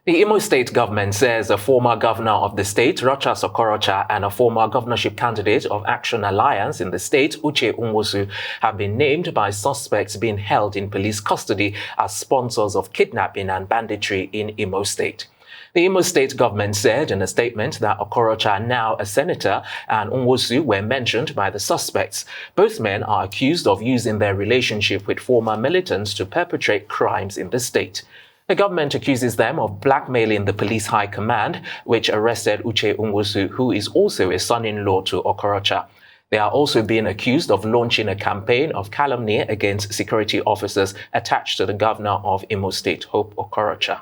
The Imo State government says a former governor of the state, Rochas Okorocha, and a former governorship candidate of Action Alliance in the state, Uche Nwosu, have been named by suspects being held in police custody as sponsors of kidnapping and banditry in Imo State. The Imo State government said in a statement that Okorocha, now a senator, and Nwosu were mentioned by the suspects. Both men are accused of using their relationship with former militants to perpetrate crimes in the state. The government accuses them of blackmailing the police high command, which arrested Uche Nwosu, who is also a son-in-law to Okorocha. They are also being accused of launching a campaign of calumny against security officers attached to the governor of Imo State, Hope Okorocha.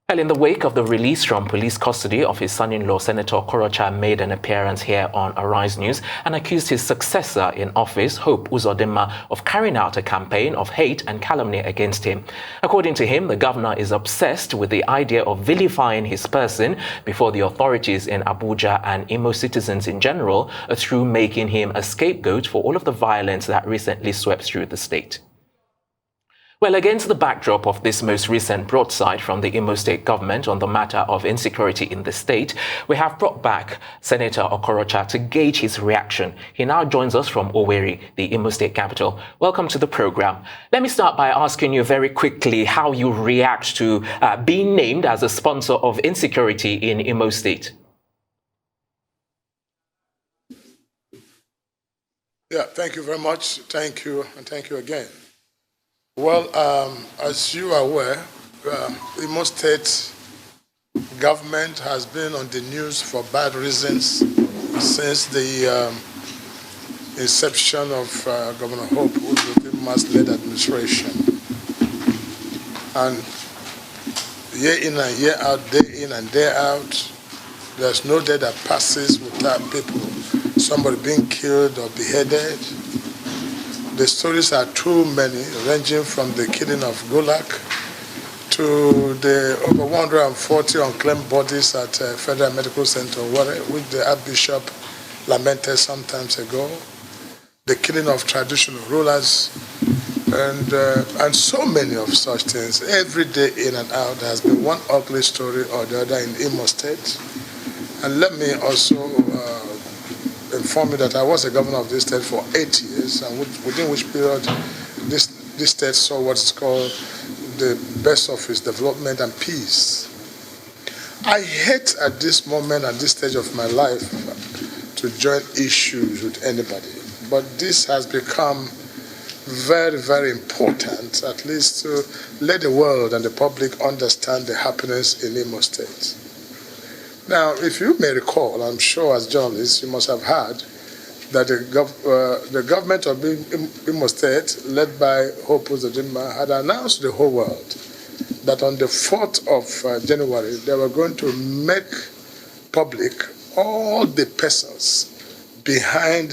Well, in the wake of the release from police custody of his son-in-law, Senator Okorocha made an appearance here on Arise News and accused his successor in office, Hope Uzodinma, of carrying out a campaign of hate and calumny against him. According to him, the governor is obsessed with the idea of vilifying his person before the authorities in Abuja and Imo citizens in general, through making him a scapegoat for all of the violence that recently swept through the state. Well, against the backdrop of this most recent broadside from the Imo State government on the matter of insecurity in the state, we have brought back Senator Okorocha to gauge his reaction. He now joins us from Owerri, the Imo State capital. Welcome to the program. Let me start by asking you very quickly how you react to being named as a sponsor of insecurity in Imo State. Yeah, thank you very much. Thank you, and thank you again. Well, as you are aware, Imo State government has been on the news for bad reasons since the inception of Governor Hope Uzodinma's led administration. And year in and year out, day in and day out, there's no day that passes without people, somebody being killed or beheaded. The stories are too many, ranging from the killing of Gulag to the over 140 unclaimed bodies at Federal Medical Center, which the Archbishop lamented some time ago, the killing of traditional rulers, and so many of such things. Every day in and out, there has been one ugly story or the other in Imo State. And let me also inform you that I was a governor of this state for 8 years, and within which period this state saw what's called the best of its development and peace. I hate at this moment, at this stage of my life, to join issues with anybody, but this has become very, very important, at least to let the world and the public understand the happiness in Imo State. Now, if you may recall, I'm sure as journalists you must have heard that the government of Imo State, led by Hope Uzodinma, had announced to the whole world that on the 4th of January, they were going to make public all the persons behind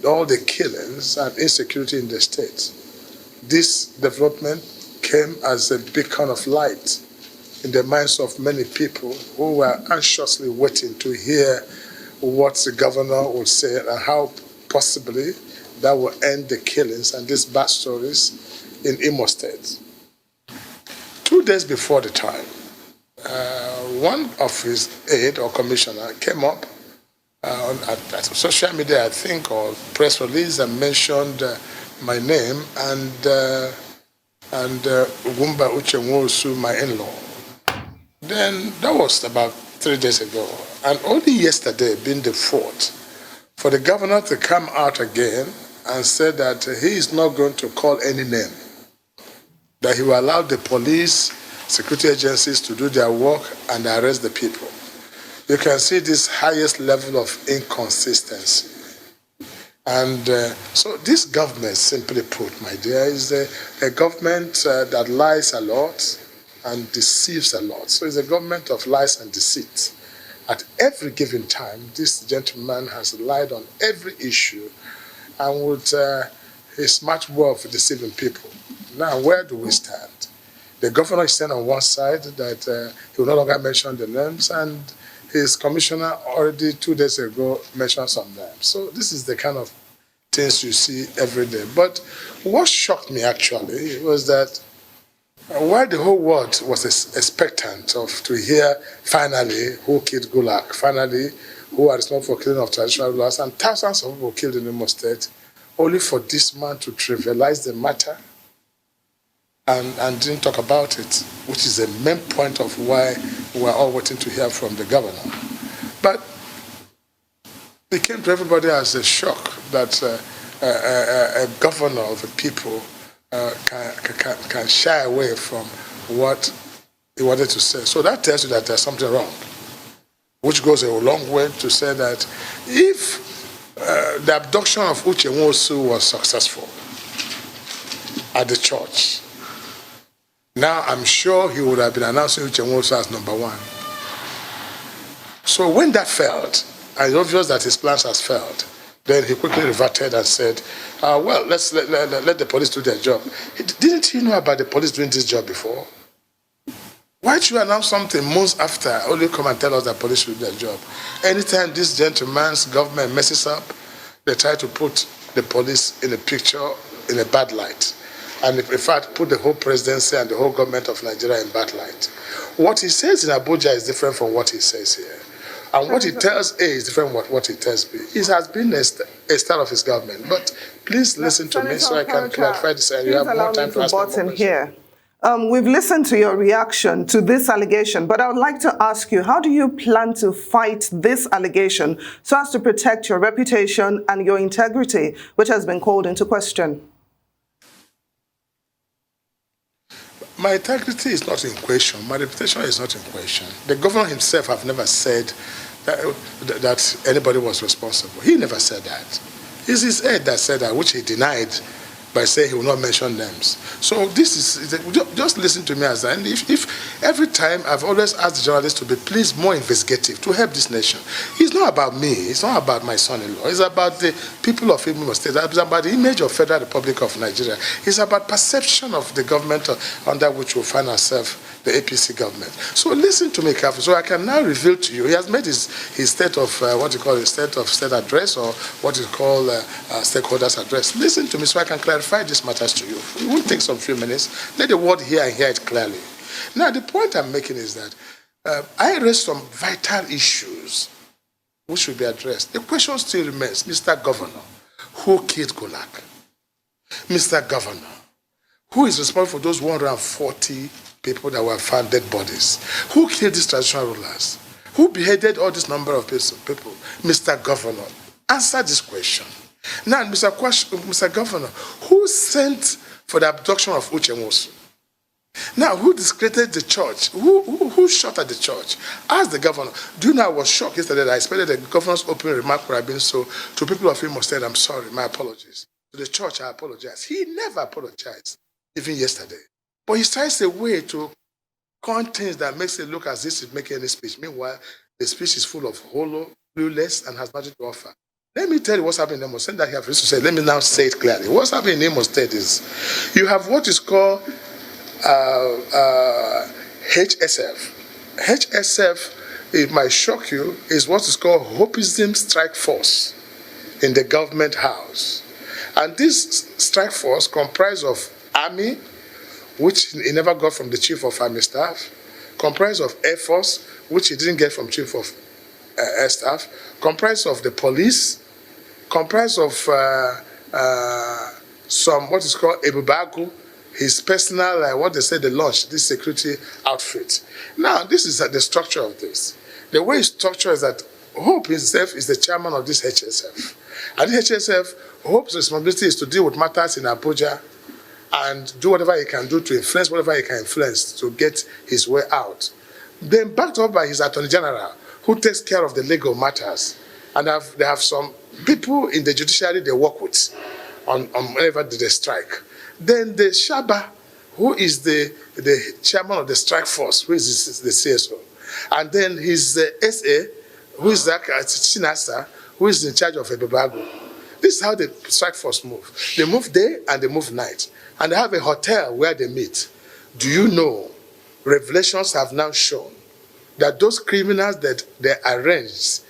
all the killings and insecurity in the state. This development came as a beacon of light in the minds of many people who were anxiously waiting to hear what the governor would say and how possibly that will end the killings and these bad stories in Imo State. 2 days before the time, one of his aide or commissioner came up at social media, I think, or press release, and mentioned my name and Ugumba Uche Nwosu, my in-law. Then that was about 3 days ago, and only yesterday, being the 4th, for the governor to come out again and say that he is not going to call any name, that he will allow the police, security agencies to do their work and arrest the people. You can see this highest level of inconsistency. And so this government, simply put, my dear, is a government that lies a lot and deceives a lot. So it's a government of lies and deceit. At every given time, this gentleman has lied on every issue and with his smart way of deceiving people. Now, where do we stand? The governor is saying on one side that he will no longer mention the names, and his commissioner already 2 days ago mentioned some names. So this is the kind of things you see every day. But what shocked me actually was that While the whole world was expectant to hear finally who killed Gulag, finally who are responsible for killing of traditional rulers, and thousands of people killed in Imo State, only for this man to trivialize the matter and didn't talk about it, which is the main point of why we're all waiting to hear from the governor. But it came to everybody as a shock that a governor of the people can shy away from what he wanted to say. So that tells you that there's something wrong, which goes a long way to say that if the abduction of Uche Nwosu was successful at the church, now I'm sure he would have been announcing Uche Nwosu as number one. So when that failed, and it's obvious that his plans has failed, then he quickly reverted and said, well, let the police do their job. Didn't he know about the police doing this job before? Why should you announce something months after, only come and tell us that police should do their job? Anytime this gentleman's government messes up, they try to put the police in a picture in a bad light. And in fact, put the whole presidency and the whole government of Nigeria in bad light. What he says in Abuja is different from what he says here. And what he tells A is different from what he tells B. It has been a style of his government. But please listen to me so I can clarify this, and you have more time to ask me more here. We've listened to your reaction to this allegation, but I would like to ask you, how do you plan to fight this allegation so as to protect your reputation and your integrity, which has been called into question? My integrity is not in question. My reputation is not in question. The governor himself have never said that anybody was responsible. He never said that. It's his aide that said that, which he denied by saying he will not mention names. So this is, just listen to me as that. And if every time I've always asked the journalists to be please more investigative to help this nation. It's not about me. It's not about my son-in-law. It's about the people of Imo State. It's about the image of Federal Republic of Nigeria. It's about perception of the government under which we find ourselves, the APC government. So listen to me carefully. So I can now reveal to you. He has made his state of what you call a state of state address, or what is called stakeholders address. Listen to me so I can clarify these matters to you. It won't take some few minutes. Let the world hear and hear it clearly. Now the point I'm making is that I raised some vital issues which should be addressed. The question still remains, Mr. Governor, who killed Gulag? Mr. Governor, who is responsible for those 140 people that were found dead bodies? Who killed these traditional rulers? Who beheaded all this number of people? Mr. Governor, answer this question. Now, Mr. Governor, who sent for the abduction of Uche Nwosu? Now, who discredited the church? Who shot at the church? Ask the governor. Do you know I was shocked yesterday that I expected the governor's opening remark would have been so, to people of Imo State, I'm sorry, my apologies. To the church, I apologize. He never apologized, even yesterday. But he tries a way to coin things that makes it look as if he's making any speech. Meanwhile, the speech is full of hollow, clueless, and has nothing to offer. Let me tell you what's happening in Imo State that he has to say. Let me now say it clearly. What's happening in Imo State is you have what is called HSF. HSF, it might shock you, is what is called Hopism Strike Force in the government house. And this strike force comprised of army, which he never got from the chief of army staff, comprised of Air Force, which he didn't get from chief of air staff, comprised of the police, comprised of some what is called Ebubagu, his personal, what they say, the launch, this security outfit. Now, this is the structure of this. The way it's structured is that Hope himself is the chairman of this HSF. And the HSF, Hope's responsibility is to deal with matters in Abuja and do whatever he can do to influence whatever he can influence to get his way out. Then backed up by his Attorney General, who takes care of the legal matters. And they have some people in the judiciary they work with on whenever they strike. Then the Shaba, who is the chairman of the strike force, who is the CSO. And then his SA, who is the Chinasa, who is in charge of Ebebago. This is how the strike force move. They move day and they move night. And they have a hotel where they meet. Do you know, revelations have now shown that those criminals that they arranged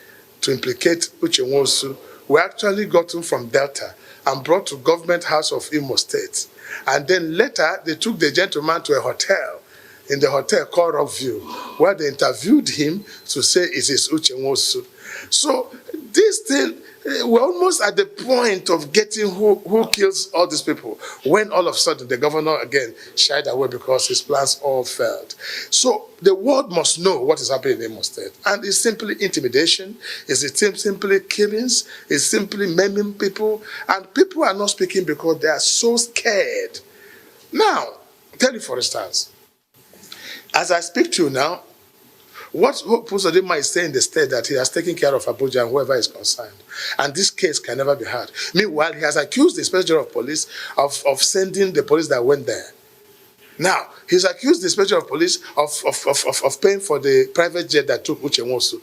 to implicate Uche Nwosu were actually gotten from Delta and brought to government house of Imo State. And then later, they took the gentleman to a hotel, in the hotel called Rockview, where they interviewed him to say it is Uche Nwosu. So this thing, we're almost at the point of getting who kills all these people, when all of a sudden the governor again shied away because his plans all failed. So the world must know what is happening in Imo State. And it's simply intimidation, it's simply killings, it's simply maiming people, and people are not speaking because they are so scared. Now, I'll tell you for instance, as I speak to you now, what Uzodinma is saying in the state that he has taken care of Abuja and whoever is concerned. And this case can never be heard. Meanwhile, he has accused the Inspector General of Police of sending the police that went there. Now, he's accused the Inspector of Police of paying for the private jet that took Uche Nwosu.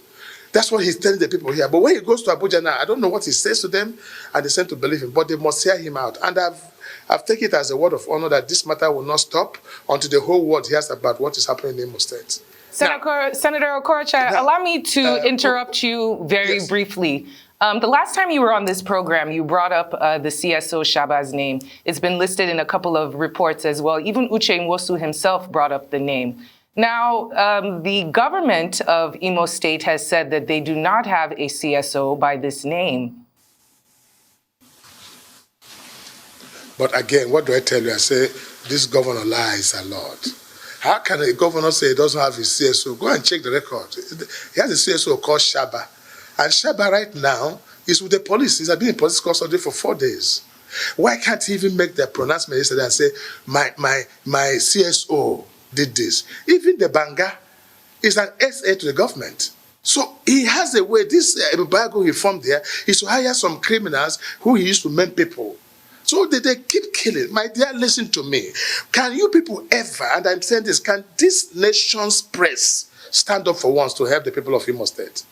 That's what he's telling the people here. But when he goes to Abuja now, I don't know what he says to them, and they seem to believe him. But they must hear him out. And I've taken it as a word of honor that this matter will not stop until the whole world hears about what is happening in Imo State. Senator Okorocha, allow me to interrupt you very briefly. The last time you were on this program, you brought up the CSO Shaba's name. It's been listed in a couple of reports as well. Even Uche Nwosu himself brought up the name. Now, the government of Imo State has said that they do not have a CSO by this name. But again, what do I tell you? I say, this governor lies a lot. How can a governor say he doesn't have his CSO? Go and check the record. He has a CSO called Shaba. And Shaba right now is with the police. He's been in police custody for 4 days. Why can't he even make the pronouncement yesterday and say, my CSO did this? Even the Banga is an SA to the government. So he has a way, this embargo he formed there is to hire some criminals who he used to maim people. So they keep killing. My dear, listen to me. Can you people ever, and I'm saying this, can this nation's press stand up for once to help the people of Imo State?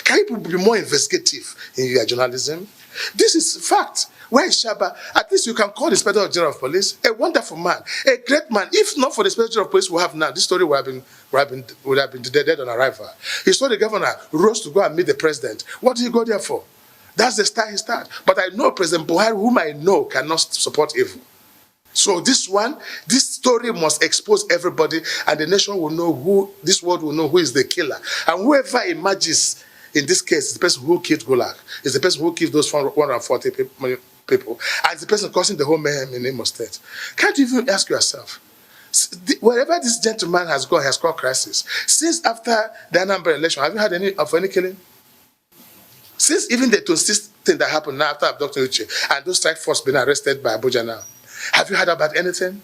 Can you people be more investigative in your journalism? This is fact. Where is Shaba? At least you can call the Inspector General of Police a wonderful man, a great man. If not for the Inspector General of Police we have now, this story would have been dead on arrival. He saw the governor rose to go and meet the president. What did he go there for? That's the start he started. But I know President Buhari, whom I know, cannot support evil. So this story must expose everybody, and the nation will know this world will know who is the killer. And whoever emerges in this case is the person who killed Gulag, is the person who killed those 140 people, and the person causing the whole mayhem in Imo State. Can't you even ask yourself, wherever this gentleman has gone, has caused crisis. Since after the Anambra election, have you had any killing? Since even the 26th thing that happened now after Dr. Uche and those strike force being arrested by Abuja now, have you heard about anything?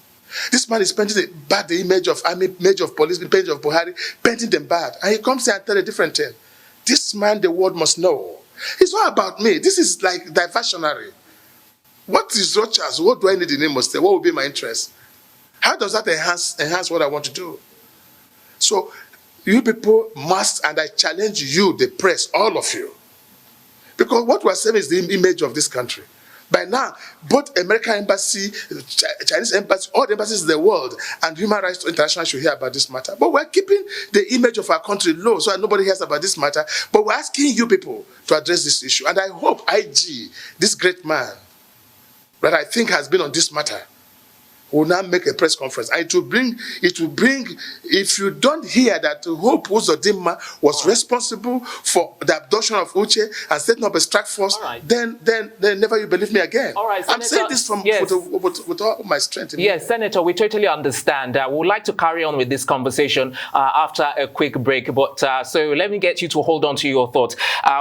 This man is painting the image of army, image of police, image of Buhari, painting them bad. And he comes here and tells a different thing. This man, the world must know. It's not about me. This is like diversionary. What is Rochas? What do I need in Imo State? What will be my interest? How does that enhance what I want to do? So you people must, and I challenge you, the press, all of you, because what we're saying is the image of this country. By now, both American embassy, Chinese embassy, all the embassies in the world, and Human Rights International should hear about this matter. But we're keeping the image of our country low so that nobody hears about this matter. But we're asking you people to address this issue. And I hope IG, this great man, that I think has been on this matter, will now make a press conference. And it will bring, if you don't hear that Hope Uzodinma was responsible for the abduction of Uche and setting up a strike force, then never you believe me again. All right, Senator, I'm saying this with all my strength. Yes, Senator, we totally understand. We would like to carry on with this conversation after a quick break. But so let me get you to hold on to your thoughts.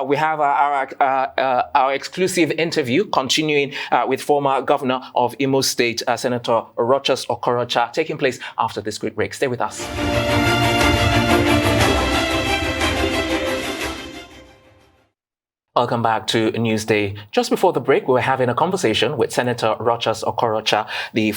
We have our exclusive interview continuing with former governor of Imo State, Senator Rochas Okorocha, taking place after this quick break. Stay with us. Welcome back to Newsday. Just before the break, we were having a conversation with Senator Rochas Okorocha, the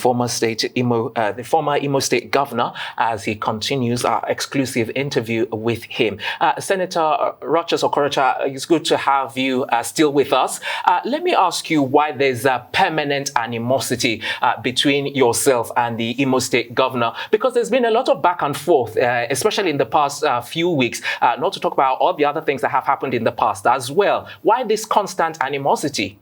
former Imo State governor, as he continues our exclusive interview with him. Senator Rochas Okorocha, it's good to have you still with us. Let me ask you why there's a permanent animosity between yourself and the Imo State governor, because there's been a lot of back and forth, especially in the past few weeks, not to talk about all the other things that have happened in the past as well. Why this constant animosity?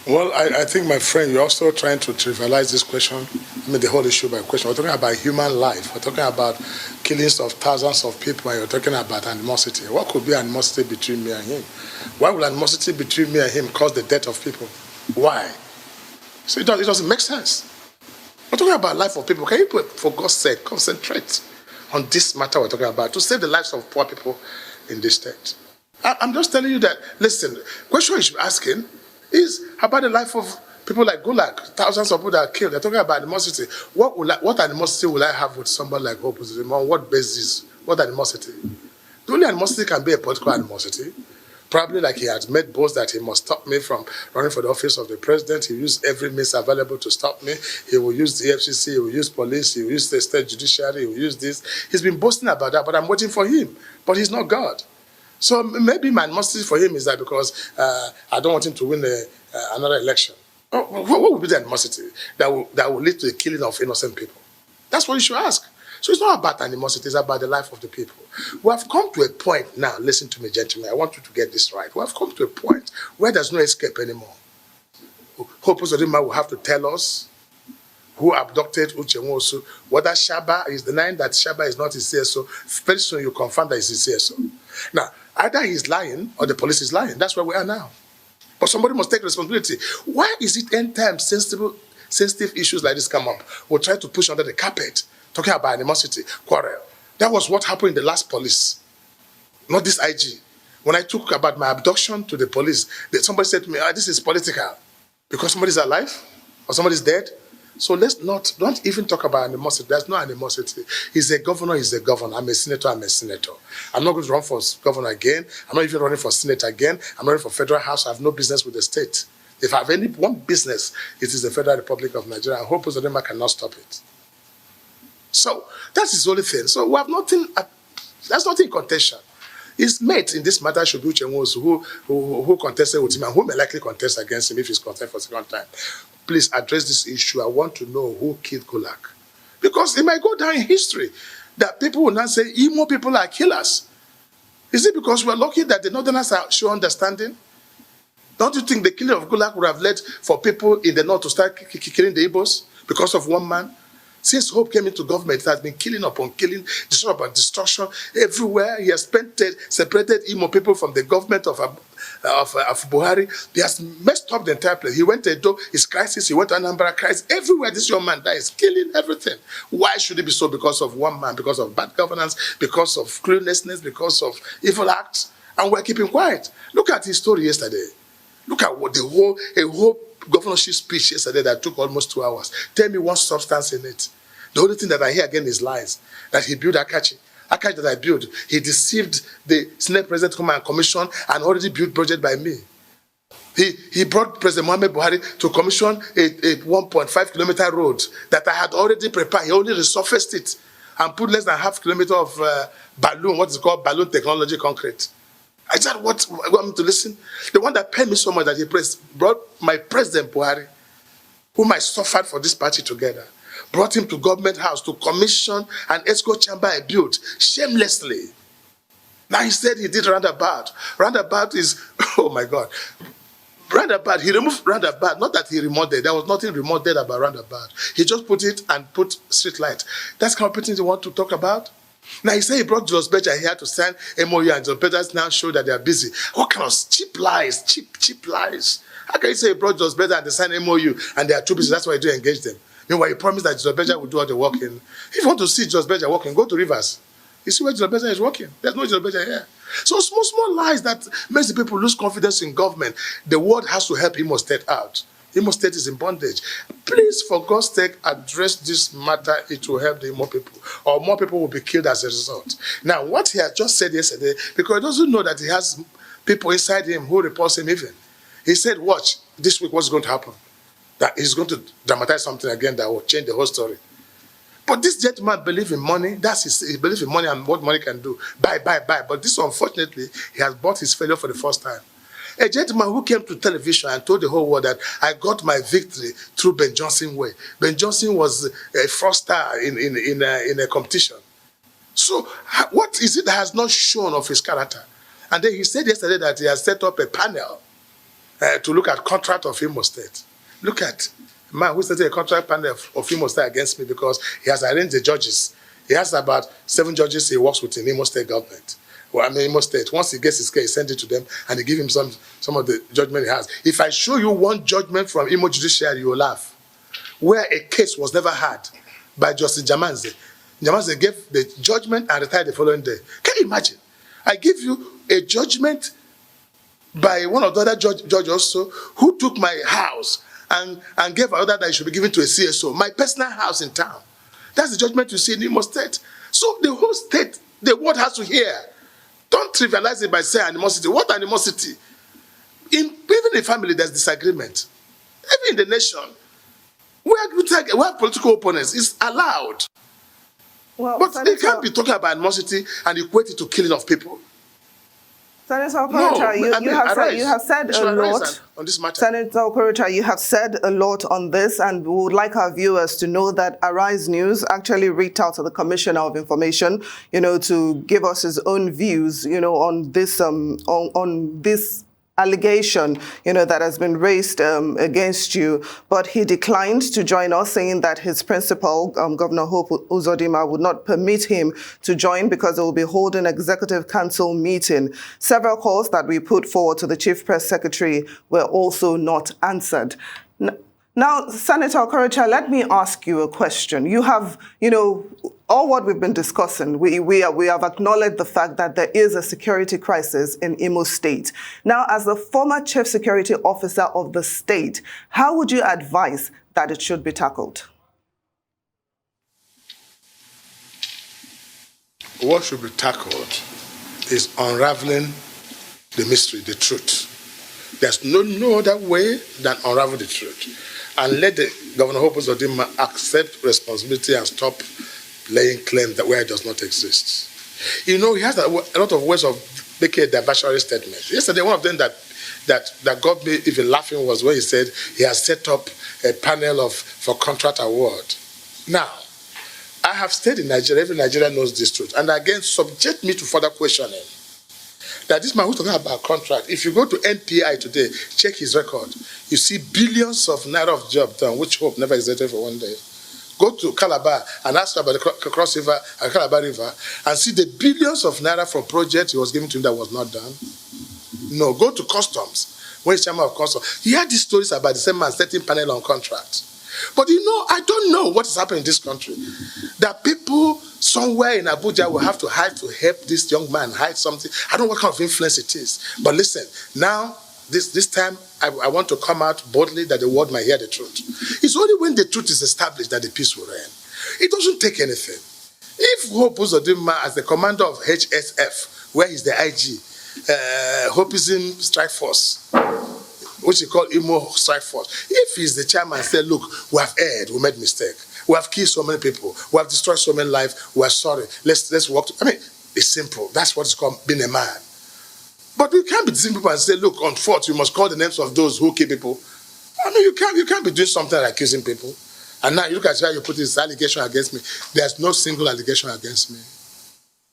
Well, I think, my friend, you're also trying to trivialize this question. I mean, the whole issue by question. We're talking about human life. We're talking about killings of thousands of people, and you're talking about animosity. What could be animosity between me and him? Why would animosity between me and him cause the death of people? Why? So it doesn't make sense. We're talking about life of people. Can you, for God's sake, concentrate on this matter we're talking about to save the lives of poor people in this state? I'm just telling you that, listen, the question you're asking is about the life of people like Gulag. Thousands of people that are killed. They're talking about animosity. What animosity will I have with somebody like Uzodinma? On what basis? What animosity? The only animosity can be a political animosity. Probably like he has made boasts that he must stop me from running for the office of the president. He will use every means available to stop me. He will use the FCC, he will use police, he will use the state judiciary, he will use this. He's been boasting about that, but I'm waiting for him. But he's not God. So maybe my animosity for him is that because I don't want him to win another election. What would be the animosity that will lead to the killing of innocent people? That's what you should ask. So it's not about animosity, it's about the life of the people. We have come to a point now, listen to me, gentlemen, I want you to get this right. We have come to a point where there's no escape anymore. Hope Uzodinma will have to tell us who abducted Uche Nwosu, whether Shaba is denying that Shaba is not his CSO. Very soon you confirm that it's his CSO. Now, either he's lying or the police is lying. That's where we are now. But somebody must take responsibility. Why is it any time sensitive issues like this come up, we'll try to push under the carpet, talking about animosity, quarrel? That was what happened in the last police, not this IG. When I talk about my abduction to the police, somebody said to me, this is political, because somebody's alive or somebody's dead. So don't even talk about animosity. There's no animosity. He's a governor, he's a governor. I'm a senator, I'm a senator. I'm not going to run for governor again. I'm not even running for senate again. I'm running for federal house. I have no business with the state. If I have any one business, it is the Federal Republic of Nigeria. I hope Uzodinma cannot stop it. So that's his only thing. So we have nothing, there's nothing in contention. His mate in this matter should be Uche Nwosu, who contested with him and who may likely contest against him if he's contested for a second time. Please address this issue. I want to know who killed Gulag. Because it might go down in history that people will not say Imo people are killers. Is it because we're lucky that the Northerners show understanding? Don't you think the killing of Gulag would have led for people in the North to start killing the Igbos because of one man? Since Hope came into government, it has been killing upon killing, destruction upon destruction everywhere. He has separated Imo people from the government of Buhari. He has messed up the entire place. He went to Edo, his crisis. He went to Anambra crisis. Everywhere this young man dies, killing everything. Why should it be so? Because of one man, because of bad governance, because of cluelessness, because of evil acts, and we're keeping quiet. Look at his story yesterday. Look at what a whole governorship speech yesterday that took almost 2 hours. Tell me one substance in it. The only thing that I hear again is lies. That he built Akachi. Akachi that I built, he deceived the Senate President to come and commission an already built project by me. He brought President Muhammad Buhari to commission a 1.5 kilometer road that I had already prepared. He only resurfaced it and put less than half kilometer of balloon, what is called balloon technology concrete. I said, what I want me to listen? The one that paid me so much that he brought my President Buhari, whom I suffered for this party together, brought him to government house to commission an ESCO chamber I built shamelessly. Now he said he did roundabout. Roundabout is, oh my God. Roundabout, he removed roundabout, not that he remodeled. There was nothing remodeled about roundabout. He just put it and put street light. That's the kind of things you want to talk about? Now he said he brought Jos Beja here to sign MOU and Jos Beja now show that they are busy. What kind of cheap lies, cheap lies? How can you say he brought Jos Beja and they signed MOU and they are too busy, that's why you do engage them? Meanwhile, he promised that Jos Beja will do all the working. If you want to see Jos Beja working, go to Rivers. You see where Jos Beja is working. There's no Jos Beja here. So small lies that makes the people lose confidence in government. The world has to help Imo State out. Imo State is in bondage. Please, for God's sake, address this matter. It will help the Imo people. Or more people will be killed as a result. Now, what he had just said yesterday, because he doesn't know that he has people inside him who repulse him even. He said, watch, this week what's going to happen. That he's going to dramatize something again that will change the whole story. But this gentleman believes in money. He believes in money and what money can do. Buy. But this, unfortunately, he has bought his failure for the first time. A gentleman who came to television and told the whole world that I got my victory through Ben Johnson way. Ben Johnson was a first star in a competition. So what is it that has not shown of his character? And then he said yesterday that he has set up a panel to look at contract of Imo State. Look at man who set a contract panel of Imo State against me because he has arranged the judges. He has about 7 judges he works with in Imo State government. Well, I mean, Imo State. Once he gets his case, he sends it to them and they give him some of the judgment he has. If I show you one judgment from Imo Judiciary, you will laugh. Where a case was never had by Justice Jamanze. Jamanze gave the judgment and retired the following day. Can you imagine? I give you a judgment by one of the other judge also who took my house and gave an order that it should be given to a CSO, my personal house in town. That's the judgment you see in Imo State. So the whole state, the world has to hear. Don't trivialize it by saying animosity. What animosity? Even in family, there's disagreement. Even in the nation, we have political opponents. It's allowed. Well, but Senator, they can't be talking about animosity and equate it to killing of people. Senator Okorocha, you have said a lot on this matter. Senator Okorocha, you have said a lot on this, and we would like our viewers to know that Arise News actually reached out to the Commissioner of Information, to give us his own views, on this on this allegation, that has been raised against you. But he declined to join us, saying that his principal, Governor Hope Uzodinma, would not permit him to join because they will be holding executive council meeting. Several calls that we put forward to the chief press secretary were also not answered. Now, Senator Okorocha, let me ask you a question. You have, all what we've been discussing, we have acknowledged the fact that there is a security crisis in Imo State. Now, as the former chief security officer of the state, how would you advise that it should be tackled? What should be tackled is unraveling the mystery, the truth. There's no other way than unravel the truth. And let the Governor Hope Uzodinma accept responsibility and stop laying claim that where it does not exist. He has a lot of ways of making a diversionary statement. Yesterday, one of them that got me even laughing was when he said he has set up a panel for contract award. Now, I have stayed in Nigeria. Every Nigerian knows this truth. And again, subject me to further questioning. That this man who's talking about contract, if you go to NPI today, check his record, you see billions of naira of job done, which Hope never existed for one day. Go to Calabar and ask about the Cross River and Calabar River and see the billions of naira from projects he was given to him that was not done. No, go to Customs, when he's chairman of Customs. He had these stories about the same man setting panel on contracts. But I don't know what is happening in this country. That people somewhere in Abuja will have to hide to help this young man hide something. I don't know what kind of influence it is. But listen, now, this time, I want to come out boldly that the world might hear the truth. It's only when the truth is established that the peace will reign. It doesn't take anything. If Hope Uzodinma, as the commander of HSF, where he's the IG, Hopeism Strike Force, which he called Imo Strike Force. If he's the chairman and said, look, we have erred, we made mistake. We have killed so many people. We have destroyed so many lives. We are sorry. Let's work. It's simple. That's what it's called being a man. But you can't be deceiving people and say, look, on fourth, you must call the names of those who kill people. You can't be doing something like accusing people. And now you look at how you put this allegation against me. There's no single allegation against me.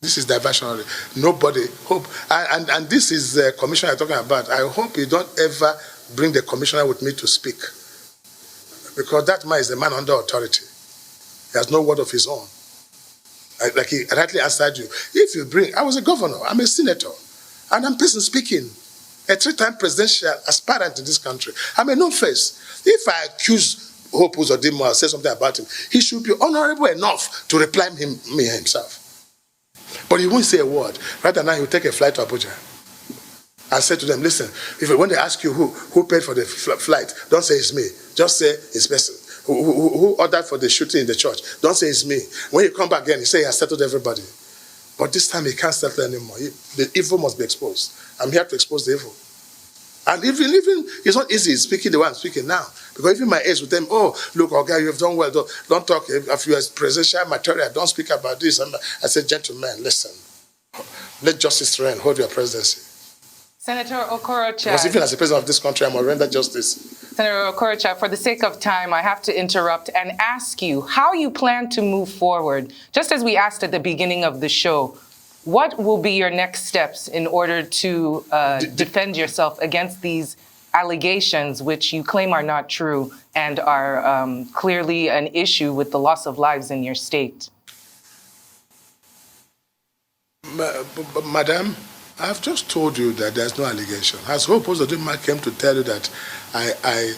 This is diversionary. Nobody hope. And this is the commissioner I'm talking about. I hope you don't ever bring the commissioner with me to speak. Because that man is a man under authority. He has no word of his own. Like he rightly answered you. If you bring, I was a governor, I'm a senator, and I'm person speaking, a 3-time presidential aspirant in this country. I'm a known face. If I accuse Hope Uzodinma or say something about him, he should be honorable enough to reply me himself. But he won't say a word. Right now, he will take a flight to Abuja and say to them, listen, when they ask you who paid for the flight, don't say it's me. Just say it's person. Who ordered for the shooting in the church? Don't say it's me. When you come back again, you say he has settled everybody. But this time he can't settle anymore. The evil must be exposed. I'm here to expose the evil. And even it's not easy speaking the way I'm speaking now. Because even my aides with them, oh, look, okay, you have done well. Don't talk. If you are presidential material, don't speak about this. I said, gentlemen, listen. Let justice reign. Hold your presidency. Senator Okorocha. Because even as the president of this country, I'm going to render justice. Senator Okorocha, for the sake of time, I have to interrupt and ask you how you plan to move forward. Just as we asked at the beginning of the show, What will be your next steps in order to defend yourself against these allegations, which you claim are not true and are clearly an issue with the loss of lives in your state? Madam, I've just told you that there's no allegation. Has Hope Uzodinma came to tell you that I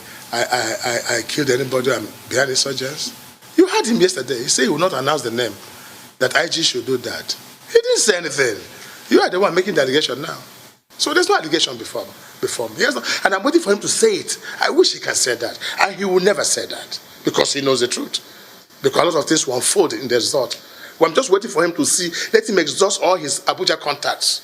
killed anybody behind insurgents? You heard him yesterday. He said he will not announce the name, that IG should do that. He didn't say anything. You are the one making the allegation now. So there's no allegation before me. And I'm waiting for him to say it. I wish he can say that. And he will never say that because he knows the truth. Because a lot of things will unfold in the result. Well, I'm just waiting for him to see, let him exhaust all his Abuja contacts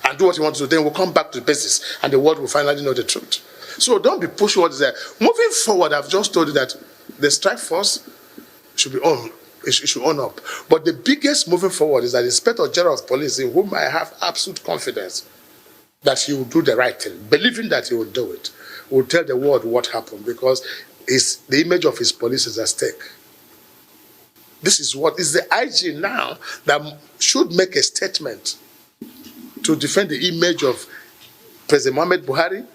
and do what he wants to do. Then we'll come back to the basis and the world will finally know the truth. So don't be pushing what is there. Moving forward, I've just told you that the strike force should be on. It should own up. But the biggest moving forward is that the Inspector General of Police, in whom I have absolute confidence that he will do the right thing, believing that he will do it, will tell the world what happened because the image of his police is at stake. This is what is the IG now that should make a statement to defend the image of President Muhammad Buhari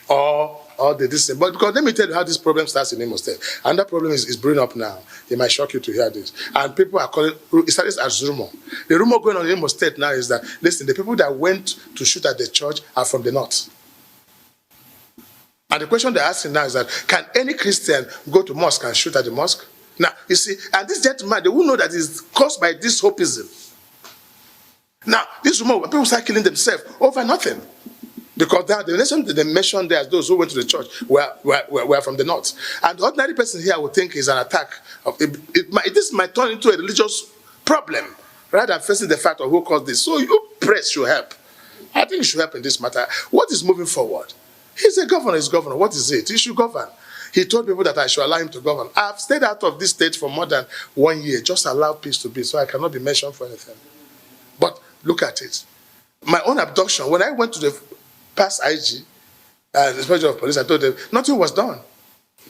or the distance. But because let me tell you how this problem starts in Imo State. And that problem is brewing up now. It might shock you to hear this. And people are calling it started as rumor. The rumor going on in Imo State now is that, listen, the people that went to shoot at the church are from the north. And the question they're asking now is that, can any Christian go to mosque and shoot at the mosque? Now, you see, and this gentleman, they will know that it's caused by this hopism. Now, this rumor, people start killing themselves over nothing. Because the nation they mentioned there as those who went to the church were from the north. And the ordinary person here would think it's an attack. This might turn into a religious problem rather than facing the fact of who caused this. So you press should help. I think it should help in this matter. What is moving forward? He's a governor, he's governor. What is it? He should govern. He told people that I should allow him to govern. I've stayed out of this state for more than 1 year. Just allow peace to be, so I cannot be mentioned for anything. But look at it. My own abduction, when I went to the past IG, the Inspector of Police, I told them nothing was done.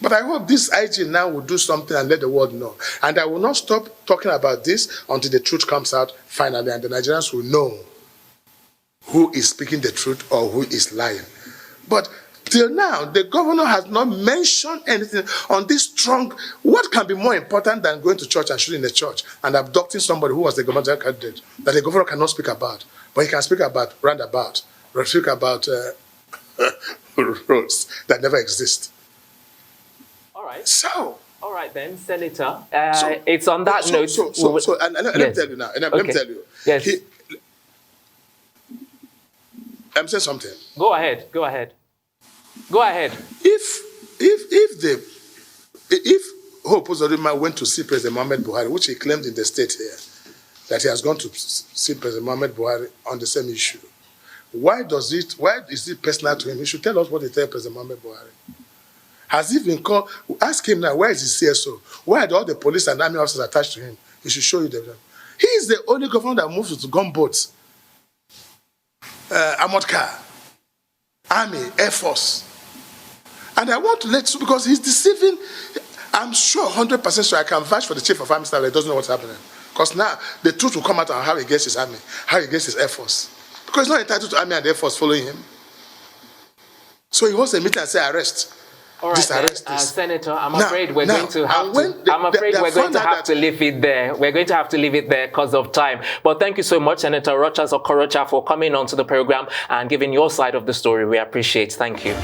But I hope this IG now will do something and let the world know. And I will not stop talking about this until the truth comes out finally and the Nigerians will know who is speaking the truth or who is lying. But till now, the governor has not mentioned anything on this strong. What can be more important than going to church and shooting the church and abducting somebody who was the gubernatorial candidate that the governor cannot speak about? But he can speak about roundabout, speak about roads that never exist. All right. So. All right then, Senator. It's on that note. Let me tell you now. Let me tell you. Yes. I'm saying something. Go ahead. Go ahead. Go ahead. If Hope Uzodinma went to see President Muhammad Buhari, which he claimed in the state here, that he has gone to see President Muhammad Buhari on the same issue, why is it personal to him? He should tell us what he told President Muhammad Buhari. Has he been called? Ask him now, where is his CSO? Why are all the police and army officers attached to him? He should show you them. He is the only governor that moves with gunboats, armored car, army, air force. And I want to let you, because he's deceiving. I'm sure, 100% sure I can vouch for the chief of army staff that doesn't know what's happening. Because now the truth will come out on how he gets his army, how he gets his air force. Because he's not entitled to army and air force following him. So he holds a meeting and say arrest. All right, Senator, I'm afraid we're going to have to leave it there. We're going to have to leave it there because of time. But thank you so much, Senator Rochas Okorocha, for coming onto the program and giving your side of the story. We appreciate it. Thank you.